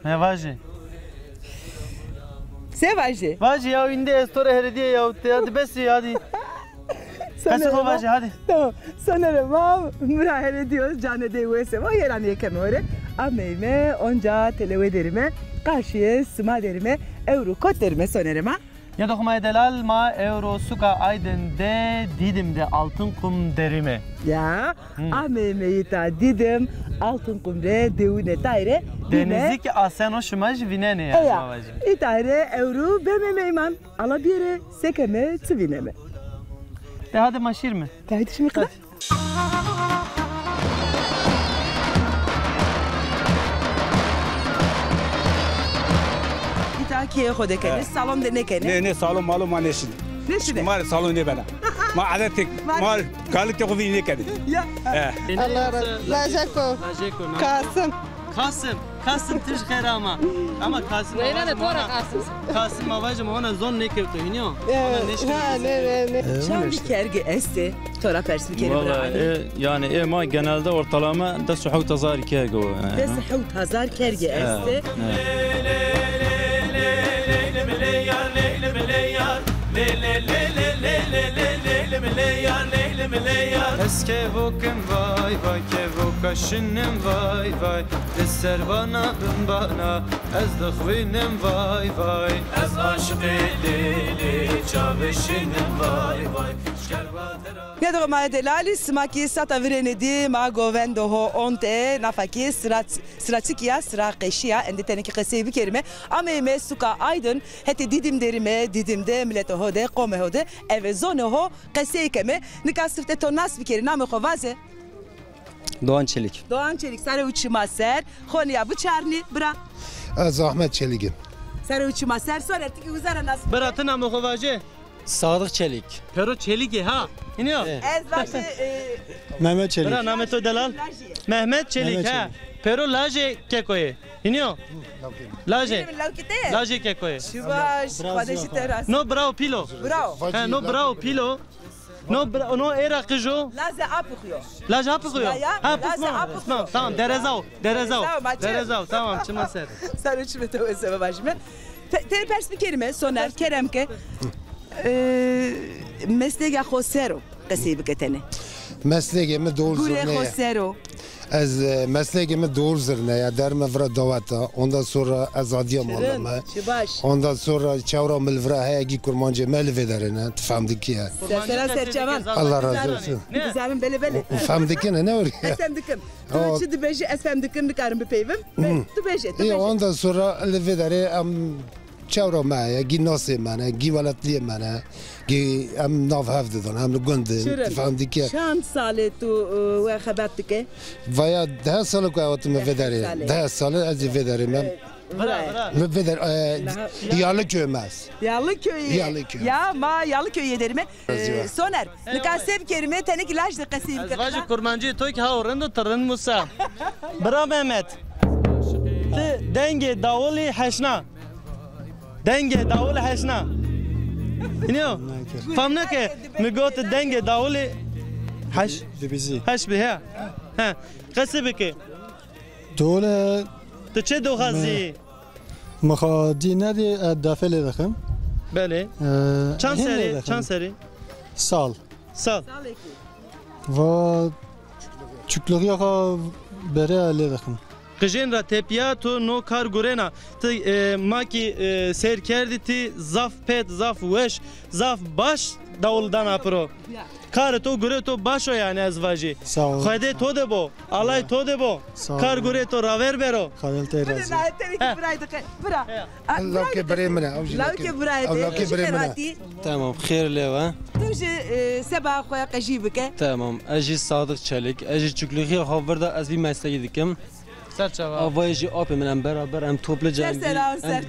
He vaji. Se vaji. Vaji ya indi estore hediye ya hadi besi hadi. Kasa vaji hadi. Tamam. Sanırım mürahere diyoruz. Canı deyvese. O yerani kemore. Ameyme onca televederime. Karşıya sıma derime. Euro kot derime sonerime. Ya dokuma delal ma euro suka aydın de didim de altın kum derime. Ya ameymeyi ta didim altın kumre devune tayre. Denizlik asen o şumaj vinene ya vaji. İtayre euro bememeyman. Ala bir yere sekeme tıvineme. De hadi maşir mi? Hadi şimdi kadar. İtakiye hodekene, salon de nekene. Ne salon malum maneşin. Ne şimdi? Mal salon ne bana. Ma adetek mal kalık yok ne kedi. Ya. Allah razı. Lajeko. Kasım. Kasım tiş kherama. Ama Kasım. Neyle de tora Kasım. Kasım avacım ona zon ne kevto iniyor. Ne. Şan bir kerge este. Tora pers bir kere bırakın. Yani ama genelde ortalama da suhut azar kergo. Ve suhut hazar kerge este. Eske vokem vay vay ke vokaşinem vay vay deser bana bana ez de xwinem vay vay ez aşık lili çaveşinem vay vay Ne de ma delali smaki sata virenedi ma govendo ho onte nafaki sıratikiya sıra qeşiya ende teneki qeseyi bir kelime ama suka aydın hete didim derime didimde millete hode qome hode eve zone ho qeseyi keme nikasırte tonas bir kere namı xovaze Doğan Çelik. Doğan Çelik sarı uçma ser xonya bıçarni bra Zahmet Çelik'im. sarı uçma ser sonra tiki uzara nas Beratına mı xovaje? Sadık Çelik. Pero Çelik ha. İniyor. ez başı Mehmet Çelik. Bera Nameto Delal. Mehmet Çelik ha. Pero laje kekoye. İniyor. Laje. Laje kekoye. Şubaş kadeşi teras No bravo pilo. bravo Ha no bravo pilo. No era kıjo. laze apıkıyor Laje apıkıyor. Ha apıkıyor. tamam derezao tamam çıma ser. Sarı uçma tövbe başıma. Teri pers bir kelime soner keremke. Mesleğe xosero qesibi ketene. Mesleğimi doğru Gure zırnaya. xosero. Az mesleğimi doğru zırnaya. Derme vra davata. Ondan sonra azadiyam alama. Şubaş. Ondan sonra çavra milvra hayagi kurmancı melve derine. Tfamdik ki ya. Selam serçavan. Allah razı olsun. Güzelim bele. Tfamdik ki ne var ya? Esem tu dibeji esem dikim dikarım bir peyvim. Tu İyi ondan sonra elve dere am çavra maya. Gi nasi mana. Gi valatliye mana. Gi am nav havddan. Am gönde. Tfamdik ki ya. Şan sale tu ve habertike. Vaya 10 salı koyatım vedere. 10 salı az vedere ben. Veder Yalıköy'mez. Yalıköy. Yalıköy. Ya ma Yalıköy derime. Soner. Nikaseb kerime tenek ilaç da qesibi ketene. Azvacı kurmancı toy ki ha oranda tırın Musa. Bra Mehmet. Denge davuli haşna. Denge davuli haşna. İniyor. Famna ke migot denge davuli haş. Dibizi. Haş bi ha. Ha. Qesibi ki. Dole Tu çe doxazi? مخادینه دی دافله دخم. Bele. Çan seri. Sal. Sal. و چکلگی آقا بره علی دخم. Kıjın ra tepiya tu no kar gurena. Ti maki ser kerdi ti zaf pet zaf weş zaf baş davuldan apro. Kar to gure to başo yani azvaji. Sağ ol. Khade to de bo. Alay to de bo. Kar gure to raver bero. خالد تیراز. Allah ke bere mene. Allah ke bere mene. تمام خیر لیوه. توجه سبع خويا قجيبك. تمام اجی صادق چلیک اجی چکلگی خبر دا از بی مسئله دیکم. Serçava. آوایجی آب منم برابر ام توپل جنگی.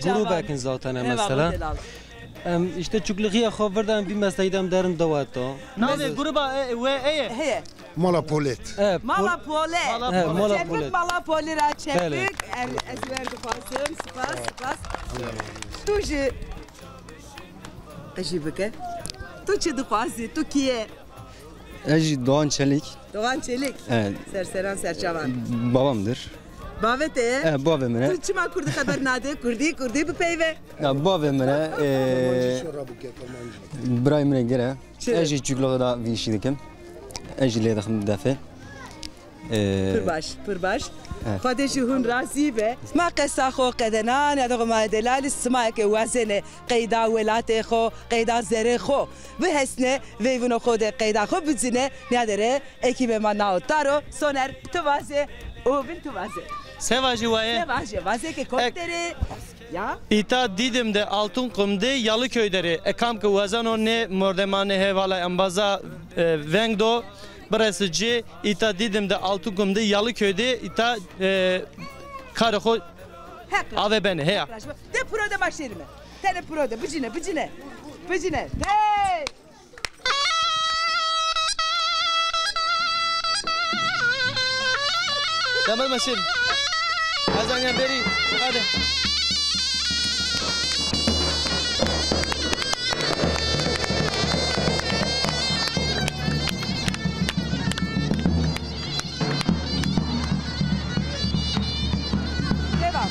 گروه بکن زاتنه مثلا. işte çukluğu xabardan bir mesleğim derin davatta. Ne gruba ve He. Malapolet. Mala pole. Mala pole. Mala pole ra çepik. Ezverdi fasım. Spas. Tuje. Ajibike. Tu çi dixwazi, tu kiye? Doğan Çelik. Doğan Çelik. Evet. Serseran Serçavan. Babamdır. Bavete. Bavê min e. Tu çima Kurdî xeber nade? Kurdî bipeyve. Bavê min e. Birayê min e gire. Ez jî çûkluğê da vî işî dikim. Ez jî lê dixim defê. Pir baş. Xwedê jî hûn razî be. Ma qesa xwe qedenan ya ma Delalî simayekê wezene qeyda welatê xwe, qeyda zerê xwe bihesne vêvîno xwe de qeyda xwe bizine nedere ekîbê me Naotaro Soner tu vaze û bin tu vaze. Seva jî waye. Seva jî vazekê kopterê. Ya. İta Didim'de Altınkum'de Yalıköy'de ekam ki wazano ne mordemane hevala ambaza vengdo Brasici ita Didim'de Altınkum'de Yalıköy'de ita karıho ave beni heya. De proda başlayalım. Tene proda bıcine. Hey! Tamam maşin. Azanya beri. Hadi. Devam.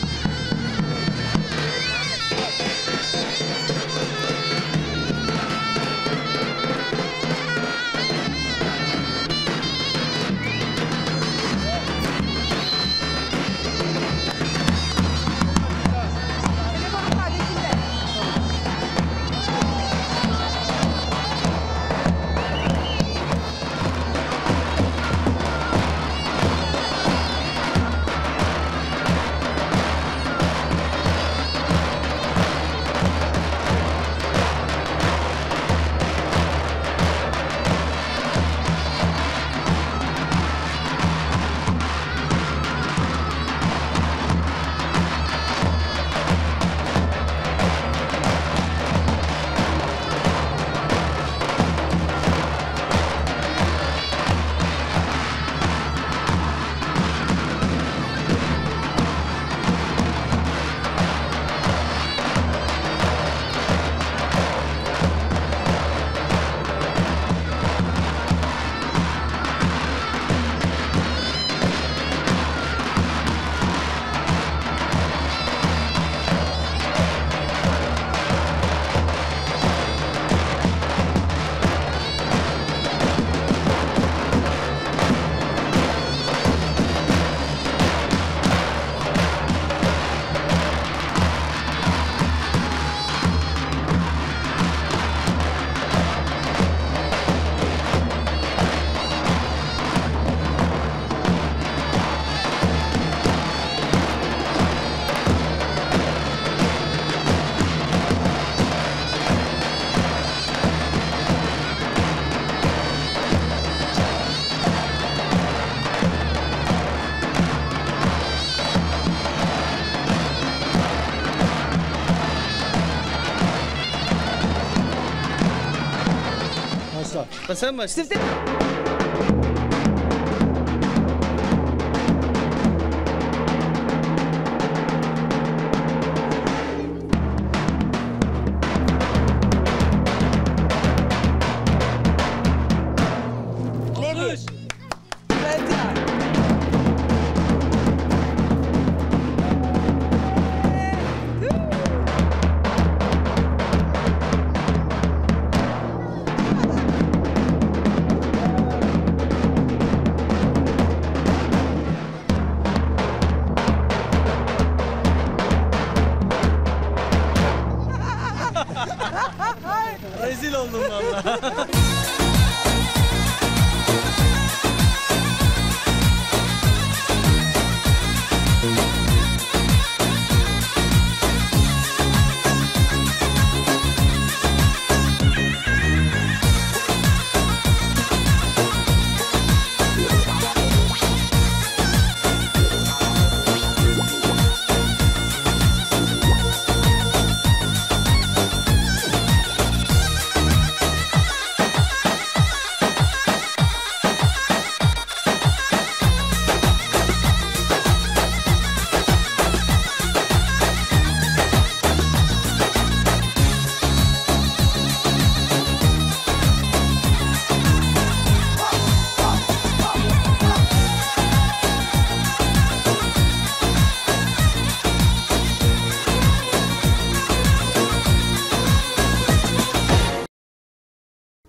Sen başla. Rezil oldum valla.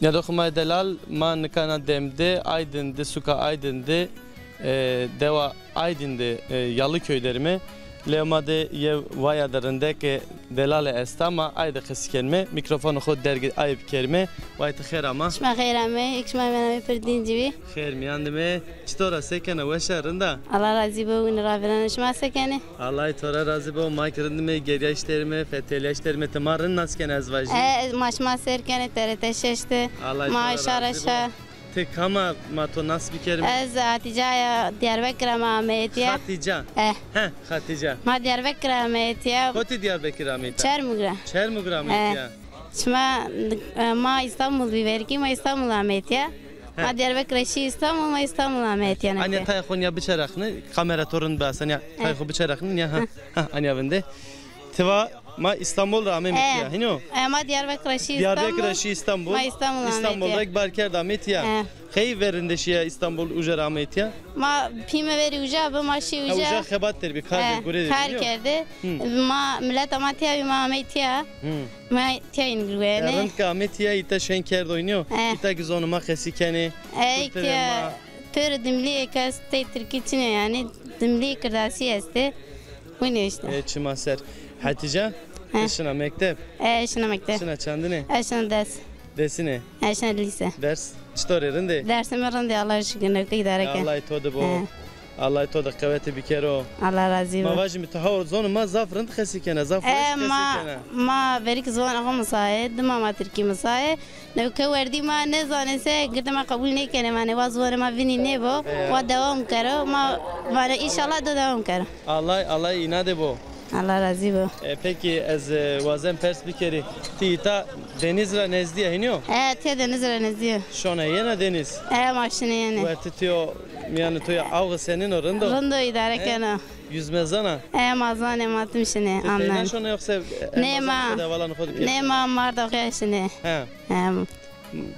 Ya da kumay delal ma nikana demde Aydın'dı suka Aydın'dı deva Aydın'dı yalı köylerimi Leomade ye vayadarında ki delale estama ayda kıskelme mikrofonu xod dergi ayıp kerme vayta khair ama şma khair ama ikşma bana perdin gibi khair mi andime çtora sekene ve şarında Allah razı bu ne rabbana şma sekene Allah tora razı bu makrindime geriye işlerime fetele işlerime tamarın nasken azvacı maşma serkene terete şeşte maşaraşa tek ama mato nasıl bir kelime? Ez Hatice'ye Diyarbakır Ahmet'ye. Hatice. Hatice. Ma Diyarbakır Ahmet'ye. Koti Diyarbakır Ahmet'ye. Çermugra. Çermugra Ahmet'ye. Şma ma İstanbul biverki ma İstanbul Ahmet'ye. Ma Diyarbakır eşi İstanbul ma İstanbul Ahmet'ye. Anne tayxon ya bıçarakını kamera torun basan ya tayxo bıçarakını ya anne avinde. Tiva ma İstanbul Ahmet'ye. Hino. Ma Diyarbakır eşi İstanbul. Diyarbakır eşi İstanbul. Ma İstanbul Ahmet'ye. İstanbul'da Ekberker Ahmet'ye. Xey verinde şiya İstanbul Ucar Ahmet'ye. Ma pime veri uca bu ma şi uca. Uca xebattir bir kar gure. Kar kerdi. Ma millet Ahmet'ye ma Ahmet'ye. Ma Ahmet'ye güvene. Rınt Ahmet'ye ita şenker oynuyor. İta gizonu ma xesikeni. Ekya per dimli ekas te Türkiye yani dimli kırdasi este. Bu ne işte? Çimaser. Hatice. Şuna mektep. Şuna mektep. Şuna çandine. Şuna ders. Desine. Şuna lise. Ders. Çtorerinde. Dersim rende Allah şükür idareken. Allah itodu bu. Allah itodu kuvveti bir kere o. Allah razı olsun. Ma vajim tahawur zonu ma zafrın xesikene zafrın ma verik zon ağam müsait ma Türkiye müsait. Ne verdi ma ne zanese gidema kabul ne kene ma ne vazvara ma vini ne bu. Ve devam karo ma var inşallah da devam karo. Allah inade bu. Allah razı olsun. Peki az vazem pers bir kere tita denizle nezdiye hiniyor? Te denizle nezdiye. Şona yine deniz. Maşine yine. Ve titiyo yani toya avı senin orunda. Rondo idare kana. Yüzme zana. Mazane matım şine anlam. Ne şona yoksa ne ma marda kıyasine.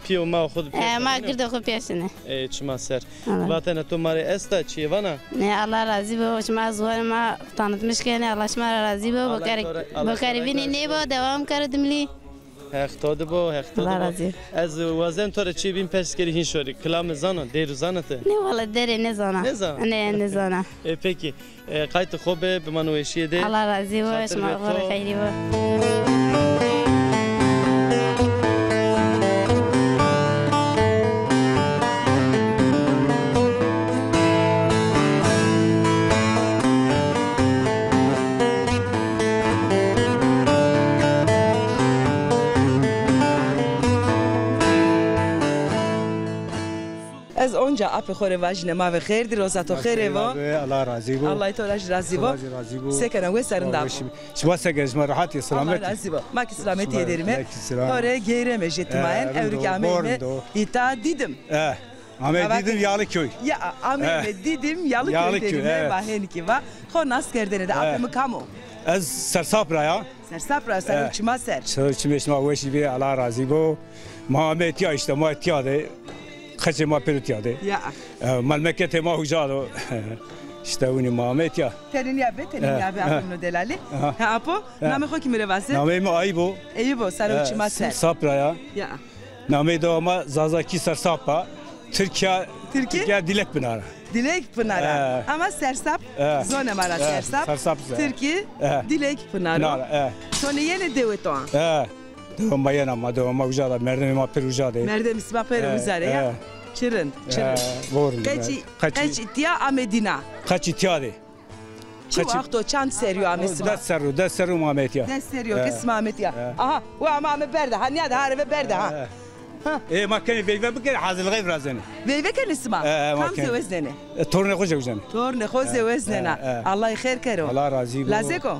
Piyo ma xud piyasine. Ma girde xud piyasine. Çmaser. Vatana tumari esta çivana. Ne Allah razı olsun. Ma zuvar ma tanıtmış ki Allah şmara razı olsun. Bakari vini ne bu devam kardımli. Hektodu bu, hektodu bu. Az vazen tora çi bin perskeri hin şori. Klam zana, deru zanatı. Ne valla dere ne zana. Ne zana? Ne zana. Peki, kayıtı xobe be manu eşiyede. Allah razı olsun. Ma gora khayri bu. از اونجا اپ خوره واجنه ما و خیر روزاتو خیره و الله راضی بو الله تولج راضی بو سکنه و سرندا شما سگز راحتی سلامتی الله راضی بو ما کی سلامتی ederim خوره گیرم جتماین اورک امه ایتا دیدم Ahmet Didim Yalıköy. Ya Ahmet Didim Yalıköy dedim ben henki va. Xo nas kerdene de apımı kamu. Az Sersapra ya. Sersapra sen çima ser. Çima şma veşi bi Allah razı bu. Muhammed ya işte ma tiyade. Kaçı ma perutiyade. Ya. Memlekete ma hujado. İşte onu Muhammed ya. Tenin ya apımı delali. Ha apo namı xo kimi revase? Namı mı Aybo. Aybo sarı çima ser. Sersapra ya. Ya. Namı da ama Zazaki Sersapa. Türkiye Dilek Pınarı. Dilek Pınarı. Ama Sersap, zona mara Sersap. Türkiye Dilek Pınarı. Sonra yine deveton. Devam bayan ama devam ujada merdemi ma perujade. Merdemi ma perujade ya. Çırın. Doğru. Kaç itiya Amedina. Kaç itiyade. Şu vakto çant seriyor amesi. Des seru Muhammed ya. Des seriyor kız Muhammed ya. Aha, o ama berde. Hani ya da harbe berde ha. ما كان بيبقى بكره حاضر الغيب رازني بيبقى كان اسمع كم زوزنه تورن خوش وزنه تورن خوش وزنه الله يخير كرو الله راضي لازكو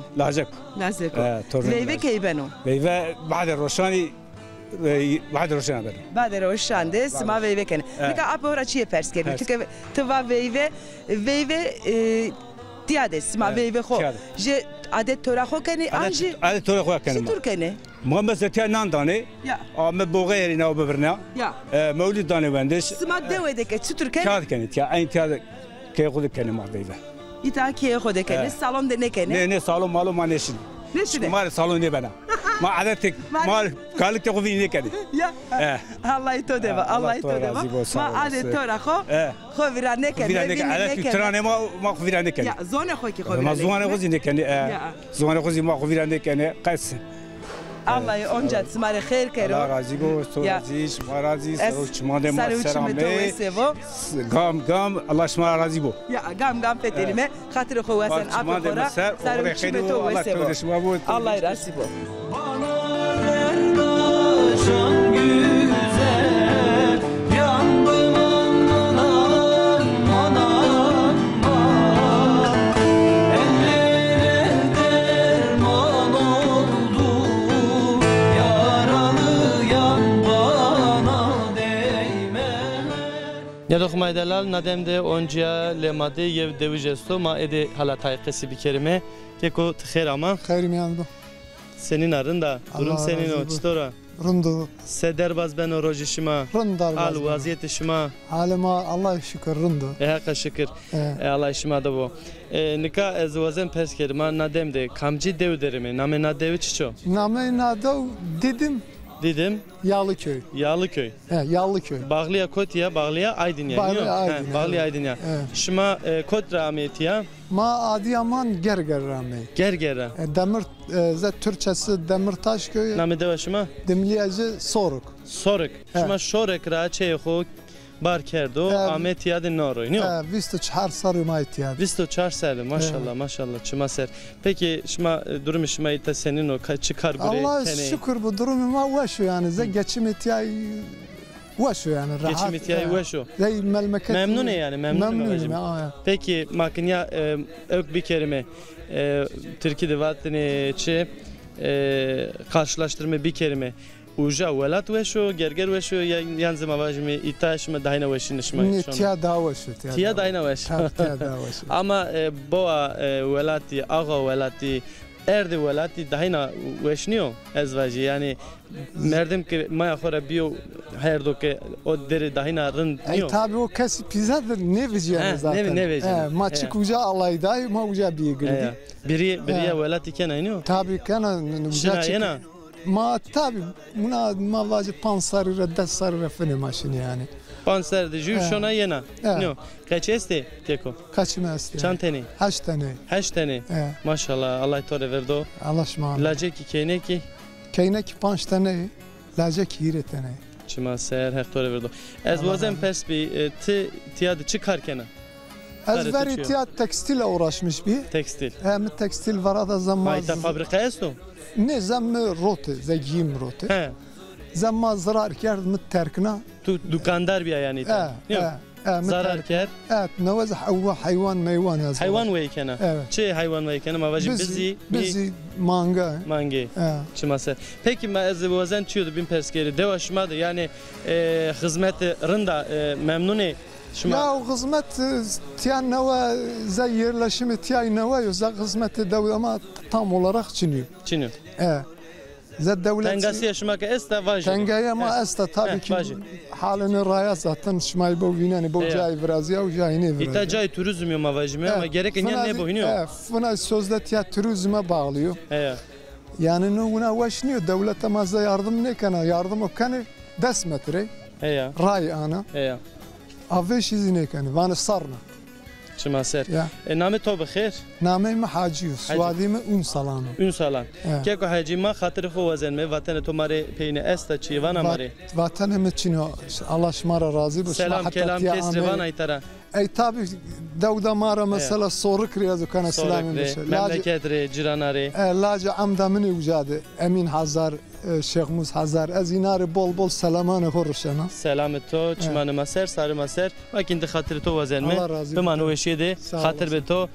لازكو بيبقى كيبانو بيبقى بعد الروشاني بعد الروشان بده بعد الروشان ده اسمع بيبقى كان لك ابورا شي بيرسكي تبا بيبقى تياده اسمع بيبقى خو ج عادت تورا خو كاني انجي عادت تورا خو كاني شو كاني محمد زكي نانداني ama بوغيري ناو ببرنا مولد داني وندش سما دويدك تشتر كان كاد كانت يا اين تياد كي يقول كان ما بيبا يتا كي ياخذ كان الصالون ده نكنه نه صالون مالو ما نشين نشين ما صالون ني بنا ما عادتك مال قالت تقولي كده يا الله يتودع الله يتودع ما عادت ترى خو فيرانك عادت تراني ما فيرانك يا زون اخوك خو ما زون اخوزي نكني زون اخوزي ما فيرانك انا قص الله يونجت سمار خير كيرو الله راضي بو راضي شما راضي شما ما سلامه قام الله شما راضي بو يا قام فتلمه خاطر خو واسن ابو خورا سر شمتو وسبو الله يراسي بو Yadok maydelal nademde onca lemade yev devijesto ma ede halatay qesi bir kerime keko tkher ama khayrim yandu senin arında durum senin o çtora rundu sederbaz ben o rojishima al vaziyeti şima halima Allah şükür rundu hakka şükür Allah şima da bu nika ezvazen pers kerime nademde kamci dev derime name nadev çiço name nadev dedim Yağlıköy. Yağlıköy. Yağlıköy. Bağlıya Kotya, Bağlıya Aydınya. Bağlıya Aydınya. Şuma Kot Rahmetiya. Ma Adıyaman Gerger Rahmet. Gerger. Demir Türkçesi Demirtaş köyü. Name deva şuma? Demliyacı Soruk. Soruk. Şuma Şorek Raçe xo bar kerdo Ahmet Yadin Noroy. Ne? 24 sarı maytiyad. 24 sarı maşallah maşallah çuma ser. Peki şuma durum şuma ita senin o çıkar buraya. Allah şükür bu durumuma ulaşıyor yani. Ze geçim ihtiyacı ulaşıyor yani rahat. Geçim ihtiyacı ulaşıyor. Ze memleket. Memnun yani memnunum. Peki makine ök bir kelime Türkiye'de vatını çi karşılaştırma bir kelime. Uja velat veşo gerger veşo yan zamavajmi itaşma dayna veşinişme tiya davaşı tiya dayna veş ama boğa velati ağa velati erde velati dayna veşniyo ezvaji yani merdim ki maya khora biyo her doke o deri dayna rın niyo tabi o kes pizadır ne veciyane zaten ne veciyane maçık uja alayday ma uja biyegildi biriye velati kenayniyo tabi kenan uja ما tabi buna mavacı pansarı desarı fene maşini yani. Pansar de juşona yena. No. Kaç este teko? Kaç meste? Çanteni. 8 tane. 8 tane. Maşallah Allah tore verdo. Allah şman. Laceki keyneki. Keyneki 5 tane. Laceki 20 tane. Çima ser her tore verdo. Ez vazem persbi tiyad çıkarken. Ez veri tiyad tekstille uğraşmış bir. Tekstil. Hem tekstil var da zaman. Mayta fabrika esto. Ne zammı rote, zegim rote. Zamma zarar kerd mütterkna. Tu dukandar bir yani. Zarar ker. Evet, nevaz hayvan meyvan yazıyor. Hayvan ve kana. Çe hayvan ve kana mavajim bizi manga. Mange. Çimase. Peki mezze vazen çiyordu bin perskeri devaşmadı yani hizmet rında memnuni. Ya hizmet tiyan neva za yerleşimi tiyan neva yo za hizmet devlet ama tam olarak çiniyor. Çiniyor. za devlet. Tengasiye şmaka esta vajı. Tengaya ma esta tabii ki halini raya zaten şmay bu vinani bu cay Brazilya u cay ne İta cay turizm yo ma vajı ama gereken ne bu iniyor. Fına sözde tiya turizme bağlıyor. Yani ne buna vaşniyor devlet ama za yardım ne kana yardım o kana 10 metre. Ray ana. Avş izine kanı, vana sarna. Çima ser. Name to bixir. Name mi Hacı, suadime Unsalan. Unsalan. Keko Hacı ma xatir xo vazen me vatan to mare peyne esta çi vana mare. Vatan me çino Allah şmara razı bu. Selam kelam kesre vana itara. Ey tabi Davda mara mesela soru kriyazo kana selamın beşer. Memleketre ciranare. Laca amdamını ucadı. Emin Hazar Şeyh Mus Hazar az inare bol bol selamanı horuşana. Selamet to çmanı maser sarı maser. Vakinde xatir to vazen me. Bimano veşide xatir be to.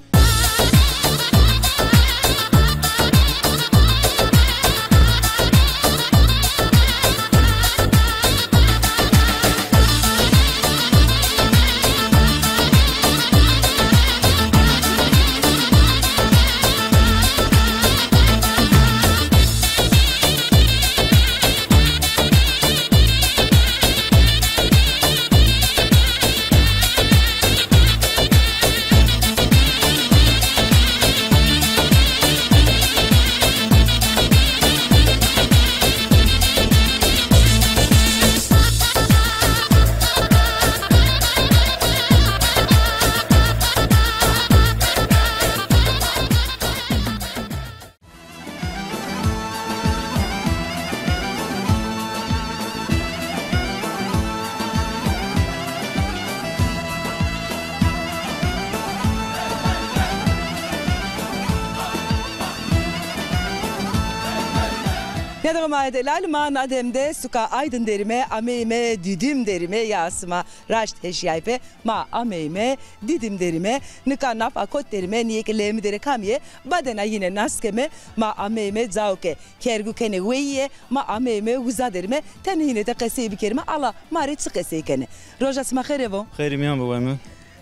Ne dedim ayedelal ma nademde suka aydın derime ameyme didim derime yasıma raşt heşyaype ma ameyme didim derime nika nafakot derime niyekelemi dere kamiye badena yine naskeme ma ameyme zauke kergu kene weye ma ameyme uza derime tane yine de kese bir kerime ala mare çık kese kene rojas ma kherevo خير ميان بوامه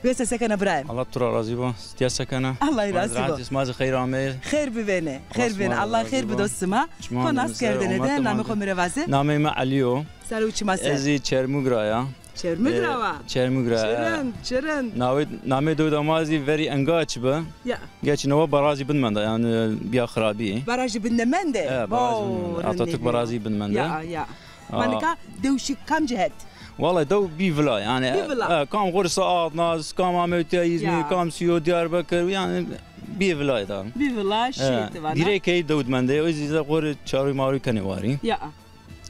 Vese sekana Ibrahim. Allah tura razı bo. Stiya sekana. Allah razı bo. İsmazı خير amel. Khair bivene. Khair bivene. Allah khair bidosma. Konas kerdene de name khomire vaze. Name ma Aliyo. Salu uçmasa. Ezi Çermugraya. Çermugrava. Çermugraya. Çeren. Name do damazi veri engaç be. Ya. Geç nova barazi bin mende yani bir kharabi. Barazi bin mende. Atatürk barazi bin mende. Ya. Manika devşik kam cihet. والله دو بيفلا يعني كام غرصة ناس كام عملت يزني كام سيو ديار بكر يعني بيفلا ده بيفلا شيء تبعنا ديريك هي دود من ده وإذا غور شاري ماري كنواري يا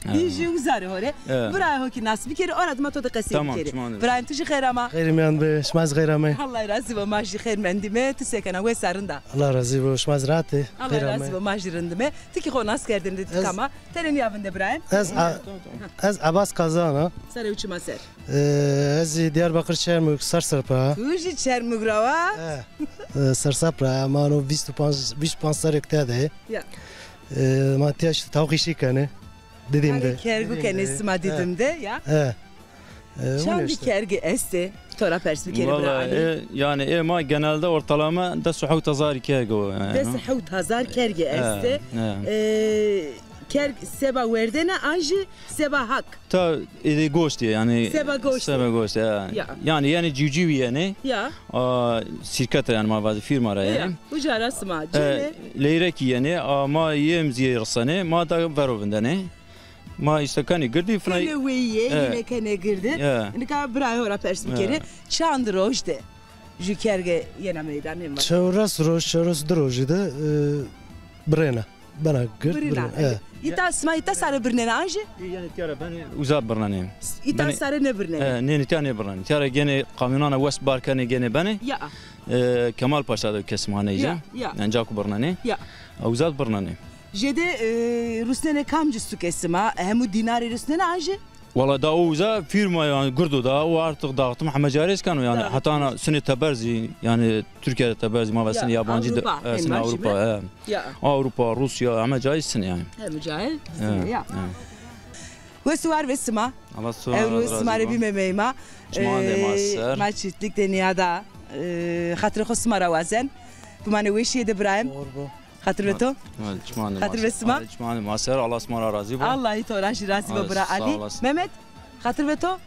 بيجي وزاري هوري براي هو كناس بكير أراد ما تدقسي بكير براي تجي خير ما خير ميان بشماز غير ما الله يرزق وماشي خير من دمه تسكن وين سارندا الله يرزق وشماز راتي الله يرزق وماشي رندمه تكي خو ناس كردن تكما ترني يافند براي از عباس قازانا سر وچ ما سر از دياربكر شرمك سرسرپا وجي شرمگراوا سرسرپا مانو 25 سرکته ya ما تياش توقيشي كانه dedim de. Kergu kenesima dedim de ya. Şan bir kergi esti. Tora pers bir kere bırakın. Yani ama genelde ortalama da suhu tazar kergi o. Da suhu tazar kergi esti. Kerg seba verdene anji seba hak. Ta goşt yani. Seba goşt. Seba goşt ya. Yani civciv yani. Ya. Şirket yani mavazi firma yani. Bu jarasma. Leyrek yani ama yemziye rısane ma da verovindane. Ma işte kani girdi fnay. Yine yine kane girdi. Nika bray ora pers bir kere çandrojde. Ju kerge yena meydanı var. Çavras drojde brena. Bana gır. İta sma ita sarı birnene anji? Yani tiyara ben uzak birnene. İta sarı ne birnene? Ne tiyane birnene. Tiyara gene kamyonana West Barkane gene beni. Ya. Kemal Paşa'da kesimhaneyce. Ya. Yani Caku birnene. Ya. Uzak birnene. Jede Rusnene kamcısı kesima hemu dinari Rusnene anji? Valla da uza firma yani gurdu da o artık dağıtım hamacares kanu yani hatta sene teberzi yani Türkiye'de teberzi mavasını yabancı sene Avrupa Avrupa Rusya hamacares yani. Hamacares ya. Ve suar ve sima. Allah suar. Evru smare bir memeyma. Maçitlik deniyada hatırı khosmara vazen. Bu mane veşi de Ibrahim. Hatırlato? Hatırlasma? Çmane maser Allah smara razı bu. Allah itoraş razı bu bra Ali. Mehmet hatırlato?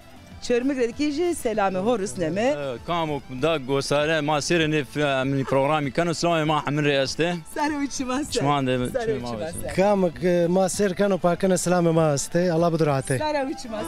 Çörmük redikiji selamı horus neme. Kamuk da gosare maser ne programı kanu selamı ma hamil reiste. Sarı uçmaz. Çmane. Kamuk maser kanu pakana selamı ma este Allah budurate. Sarı uçmaz.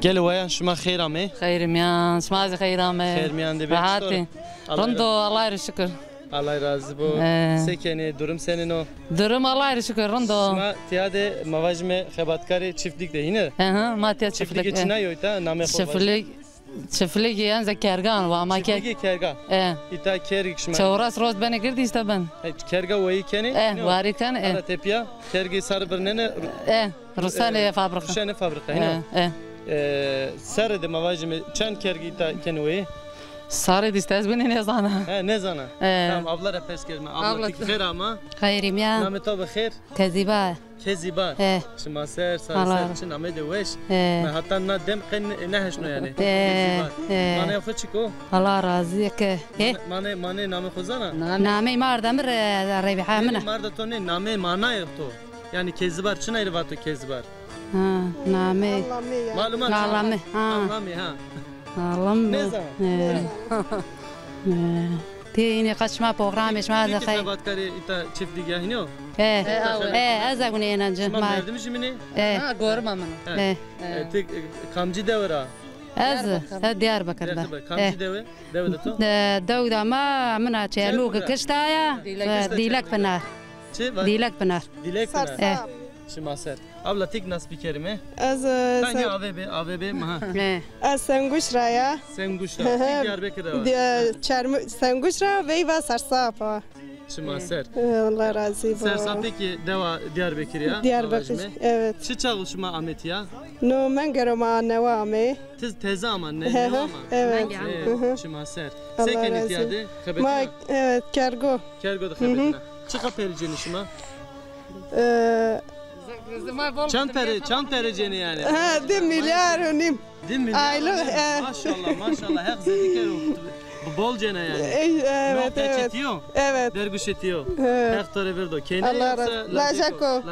Gel ويا شما خير عمي خير ميان شمازي خير عمي خير ميان دي راحتي رندو الله يشكر Allah razı bu. Sekeni durum senin o. Durum Allah şükür rando. Şma tiyade mavajme xebatkari çiftlik de yine. Ma tiyade çiftlik. Çiftlik içine yoyta name xebat. Çiftlik yani zekergan ve ama çiftlik kerga. İta kerg şma. Çavras roz beni girdi işte ben. Kerga ve keni. Vari kan. Ara tepya kergi sarı birnene. Rusane fabrika. Rusane fabrika yine. Sarı de mavajme çan kergi ita kenwe. Sarı distez beni ne zana. Ne zana. Tamam abla rapes gelme. Abla khir ama. Khairim ya. Name tabi khir. Keziba. Keziba. Şma ser çin ame de weş. Hatta na dem qen nehşno yani. Mane yaxu çiko. Allah razı ke. Mane name khuzana. Name mardam rebiha mena. Marda to ne name mana yoktu. Yani kezibar çin ayrı vatı kezibar. Name. Malumat. Name. Name ha. Allah'ım. Ne zaman? تینی قشما پروگرامش ما Peki دخی sabatkari ita çiftlik ne o? از اگونه اینجا Şuma verdim şimdi ne? Ha görüm amına Tek kamcı devra. از دیار بکرده Kamcı deve de to. داود ما منا چلوک کشتایا دیلک پنار دیلک پنار Dilek mi? Şuma ser. Abla tek nas bir kelime. Az Tanya AVB maha. az Senguşra'ya. Senguşra. Diyarbakır'da var. Senguşra ve Sarsapa. Şuma ser. Allah razı olsun. Sersan peki deva Diyarbakır ya. Diyarbakır. Evet. Çi çalışma Ahmet ya? No men göroma nevame. Teze ama ne ama. Evet. Şuma ser. Seken ihtiyadi. Ma evet kergo. Kergo da xebetine. Çi kapericeni şuma? Çan tericeni yani. Ha 1 milyar önim. 1 milyar. Aylık. Maşallah. Her zediker bol cene yani. Evet. Evet. Derguş etiyor. Hektore verdo. Allah razı. Lajeko.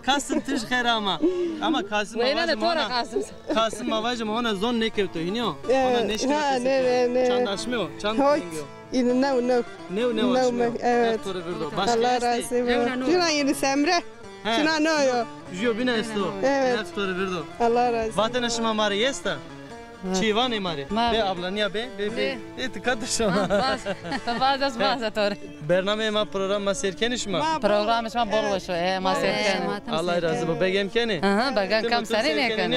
Kasım tiş kherama. Ama Kasım avajım ona. Kasım avajım ona zon ne kevto hiniyor. Ona neşke. Ne. Çandaşmıyor. Çandaşmıyor. No. Ne. Evet. Hektore verdo. Allah razı olsun. Şuna yeni Semre. Şuna no yo. Jo bina esto. Evet. Hektore verdo. Allah razı olsun. Vatandaşıma mari yesta. Çivani mari. Be abla niye be? Tıkadı ona. bazı tore Bername ma program ma serkeniş mi? programmış ma bol boş ma serken Allah razı olsun. Begem keni? Bagan kam sene ne kan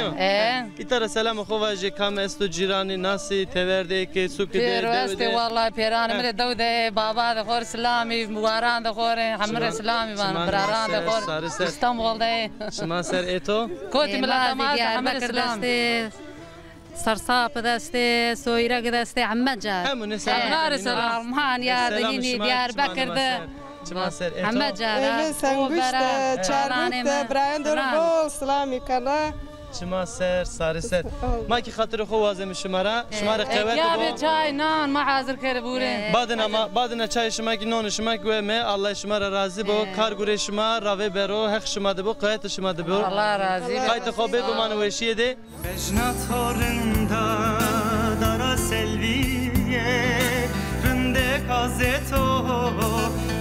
İtara selam khovaje kam esto jirani nasi teverde ke suk de Rasti vallahi piran mire davde baba da khor islami mubaran da khor hamre islami van braran da khor İstanbul'da şuma ser eto koti milata hamre islami سرساپ دسته سویرگ دسته عمه جار همون سلام armağan yardımını Diyarbakır'da عمه جار Evet Senguş'ta Çarmık'ta Brian Dorbol Slami Kala شما سر ساری سر ما کی خاطر خو وازم شماره شماره قوت یا به چای نان ما حاضر کرده بوره بعدنا چای شما کی نان شما کی و الله شما را راضی بو کار گوره شما راوی برو حق شما ده بو قایت شما ده بو الله راضی قایت خو به من وشیه ده مجنات هورندا دارا سلویه رنده کازتو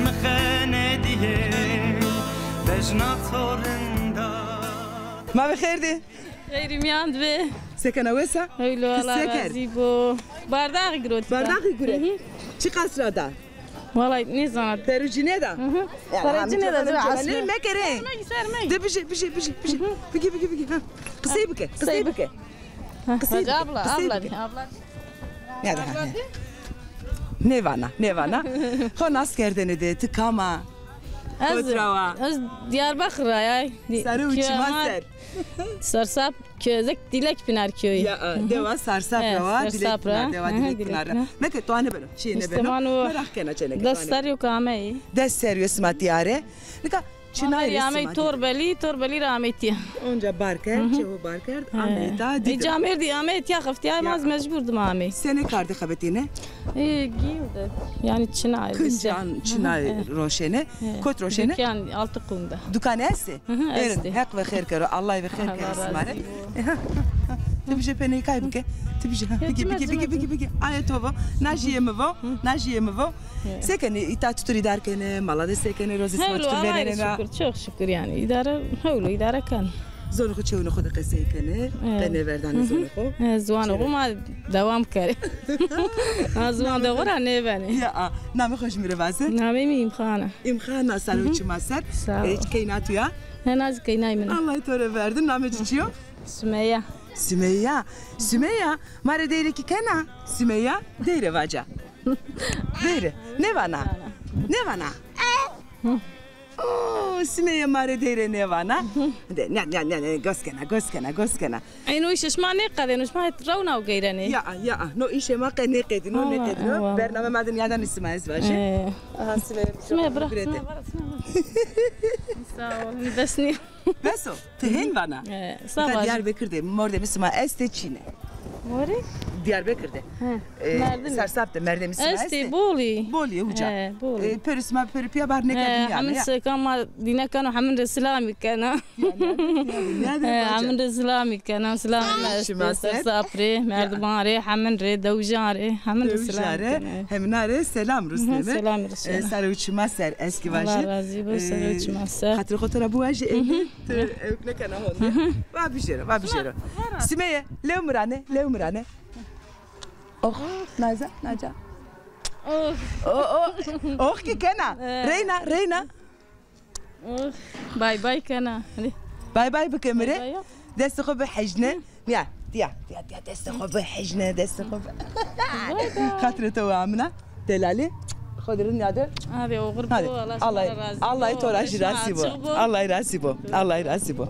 مخنه دیه مجنات هورندا ما بخيردي خيري مياند به سكنة وسع هيلو الله رازيبو بارداغي قروت بارداغي قروت شي قصرة دا والله نيزانات تروجيني دا تروجيني دا زو عسل ما كرين ده بيجي بيجي قصيبك abla ya da nevana خو ناس کردن ده تکاما از Diyarbakır ya sarı uçma ser sarsap közek dilek pinar köyü ya deva sarsap rava dilek pinar deva dilek pinar meke to ane belo şey ne belo merak kena çene dastar yok amey dastar yok smatiyare nika Çinay amey torbeli rahmeti onca barker çevo barker ameyda di camerdi amey ya haftaya maz mecburdum amey sene kardı xabetine giyildi yani Çinay Çinay roşene kot roşene dükkan altı kumda dükkanesi evet hak ve hayır karo Allah ve hayır karo smare تبجي بني كايبك تبجي بيجي آية ناجي سكن إتا تطري دار كنا مالاد سكن روز سمات تبرينا çok şükür yani idare kan زون خو چون خود قصه کنه قنه وردان زون خو زوان خو ما دوام کاری زوان دوره نه بنی یا نام خوش میره واسه نامی imkhana سالوچ ماسر hiç kaynatı ya henüz kaynayım Allah itore verdin namı çiçiyor Sümeyya mare deyre ki kana Sümeyya deyre vaca deyre ne vana Sümeyya mare deyre ne vana ne goskena اینو ایشش ما نقدر اینوش ما رونا و غیرنی یا نو ایش ما نقدر نو برنامه مدن یادن اسمه باشه سمه برا بسنی بسو تهین bana Diyarbakır'da morde misma este Çin'e Mori Diyarbakır'da. Sersap'ta Merdem İsmail. Esti Boli. Boli uca. Boli. Pörüsma pörüpiya bar ne kadın yani. Hamın sekama dine kanu hamın Islami kana. Hamın Islami kana. Islami Sersapre, Merdumare, hamın re, Davjare, hamın Islami. Hemnare selam Rüstem'e. Selam Rüstem'e. Sarıuçma ser eski vajı. Allah razı olsun sarıuçma ser. Hatır kotara bu vajı ne kana honde. Va bişero. Simeye, Leumrane. Oh, Naja. Oh ki kana. Reyna. Bye kana. Bye بكاميرا دستخو بحجنا يا دستخو بحجنا دستخو خاطر تو عمنا دلالي خضرين يادر هذه وغربو الله يتوراش راسيبو الله يراسيبو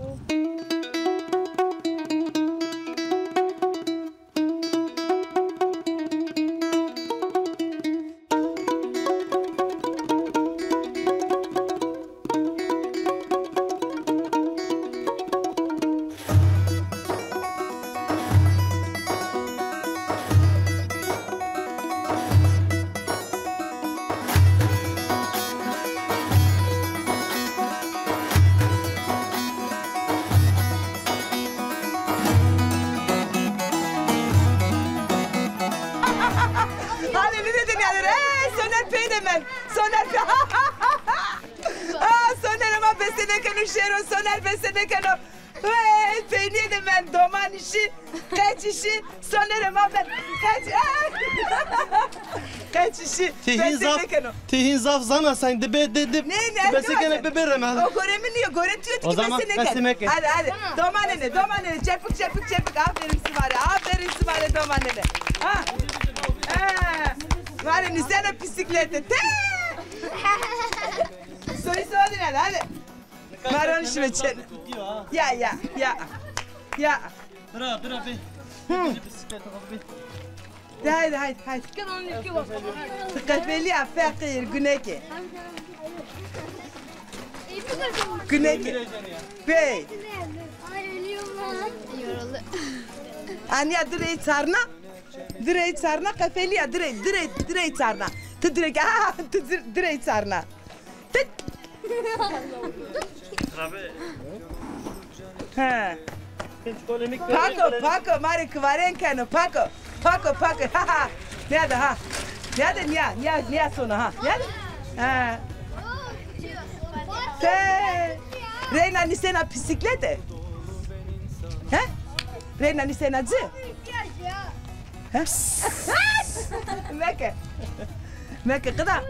Soner besene kano. Peynir de ben doman işi, kaç işi, soner ama ben kaç işi. Tihin zaf zana sen de ne besene beberem hadi. O göremi niye göretiyor ki besene kano. Hadi domanene çepik aferin sivare domanene. Var ya sen bisiklete Soy hadi. Maron şmeçen. Ya. Bırak be. Haydi. Kafeli fakir güneki. Bey. Anya direkt sarna kafeli ya direkt sarna. Direkt sarna. Ha. Paco, mari kvarenkano, Paco. Nada, nia sona ha. Ha. Reina nisena bisiklete. Ha? Reina nisena zı. Ha? Meke kadar.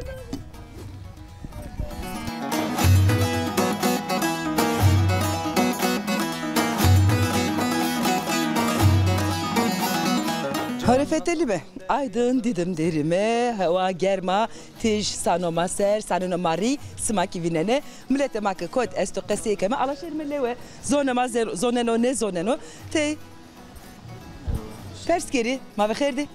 Harefeteli mi? Aydın didim derime, hava germa, tij sanoma ser, sanona mari, smaki vinene, mlete makı kod esto kesekeme, alaşır mı lewe, zoneno, te, perskeri, ma vekherdi?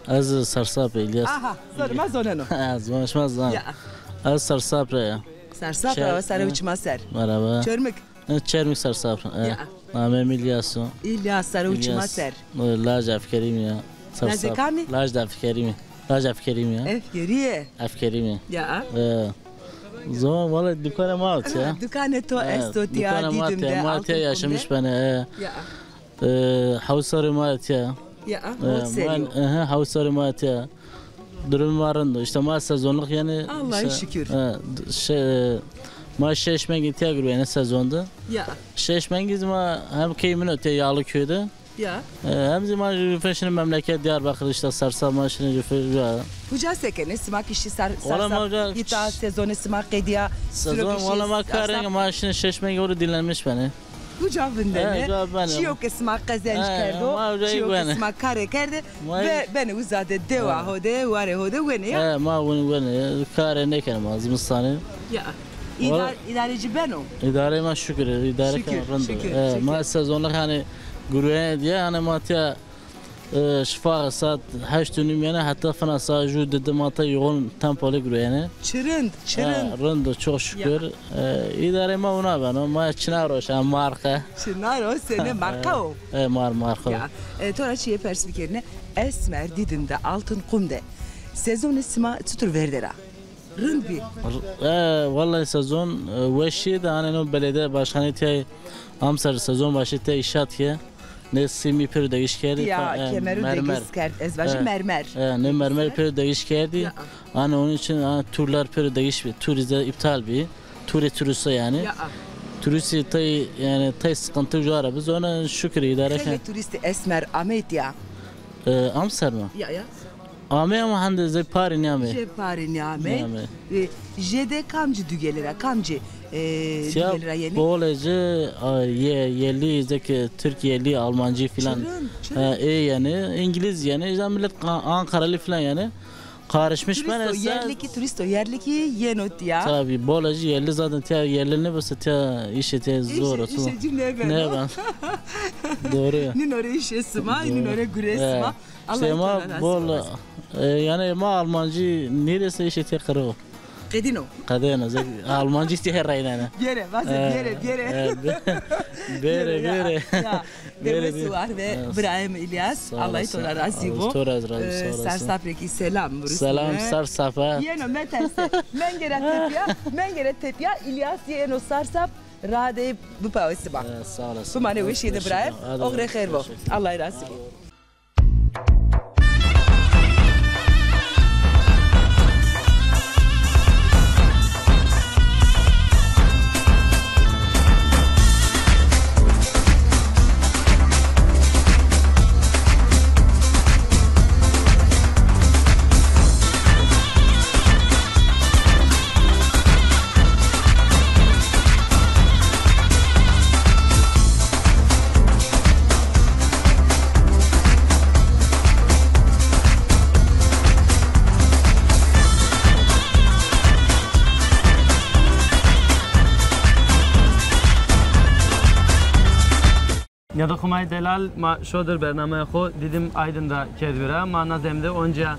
Az Sarsap İlyas. Aha, sorma zoneno. Zvanışmaz lan. Az Sarsap ya. Sarsap ya, sarı uçma ser. Merhaba. Çörmük. Çörmük Sarsap. Namem İlyas'ı. İlyas sarı uçma ser. Laj Afkerim ya. Nazikami? Laj Afkerim ya. Afkerim. Ya. Zaman valla dükkanı mağat ya. Dükkanı to esto tiya didim de. Mağat ya yaşamış bana. Ya. Havsarı mağat ya. Ya. Havsarı mağat ya. Durum varındı. İşte mağat sezonluk yani. Allah'a şükür. Ma şeşmen gittiye göre yani sezonda. Ya. Şeşmen gizma hem keymin öte Yağlıköy'de. Ya. Hem zaman rüfeşinin memleket Diyarbakır işte Sarsap maşını rüfeşi. Buca sekene simak işi Sarsap. Gita sezonu simak ediya. Sezon valla makarın maşını şeşmen göre dinlenmiş beni. Buca vindene. Çiyo ke simak kazanç kerdo. Çiyo ke simak kare kerdi. Ve beni uzade deva hode, vare hode vene ya. Ma vene kare ne kenem azmistani. Ya. İdareci ben o. İdare ma şükür. İdare kan rındı. Ma sezonluk hani Gurüye diye hani matiya شفاء ساعت 8 یعنی حتی فنا ساعت جود دماغ یون تمپالی گروهی چرند رند çok şükür idare ma ona ben ama çınar o marka çınar o sene marka o marka ya sonra şeye perspektifine Esmer Didim'de Altın Kum'de sezon ismi tutur verdera rındi vallahi sezon veşi de hani belediye başkanı te amsar sezon başı te işat ki ne simi per değişkerdi ya kemeru değişkerdi ezvacı mermer ne mermer per değişkerdi hani onun için turlar per değişti turize iptal bir turiste yani turisti tay yani tay sıkıntı var biz ona şükür idare eken turisti Esmer Ahmet ya amsar mı ya Ame ama hande ze pari niame. Je pari niame. Je de kamcı dügelere kamcı dügelere yeni. Böylece yerli zeki Türkiye'li Almancı filan yani İngiliz yani millet Ankaralı filan yani karışmış ben esa. Turisto yerliki yenot ya. Tabii böylece yerli zaten te yerli basa te işe zor otu. Ne ben. Doğru. Nin oraya işe sma, nin oraya güresma. Ama bol yani ma Almancı neresi işe te karo. Kadino. Kadino Almancı te rayna. Bere, bere. Bere. Demek var ve İbrahim İlyas Allah'ı tola razı bu. Sarsapreki selam. Selam Sarsapa. Yeno meterse mengere tepya İlyas yeno Sarsap rade bu pavesi bak. Sağ olasın. Bu mane wish İbrahim. Ogre khair bu. Allah'ı razı bu. Ya da Kumay Delal ma şodur bernamaya xo dedim Aydın'da kedvira ma nazemde onca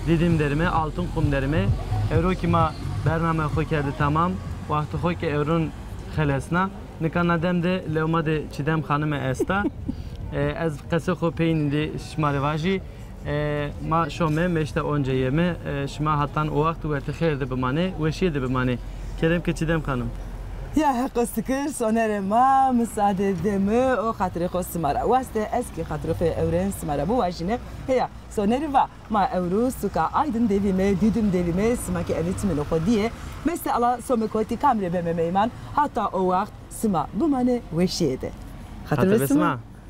dedim derime altın kum derime evro ki ma bernamaya xo kerdi tamam vakti xo ki evrun xelesna nikan nazemde levmade çidem hanım esta az qase xo peyninde şmarivaji ma şome meşte onca yeme şma hatan o vakti verti xerde bimane veşiyede bimane kerem ki çidem hanım Ya hakkı sonere ma müsaade edeme o hatırı kosmara. Vaste eski hatırı fe evren smara bu vajine. Heya sonere va ma evru suka Aydın devime didim devime smaki eritmin o diye. Mesela somekoti kamre beme meyman hatta o vakt sma bu mane veşiyede. Hatırlı sma.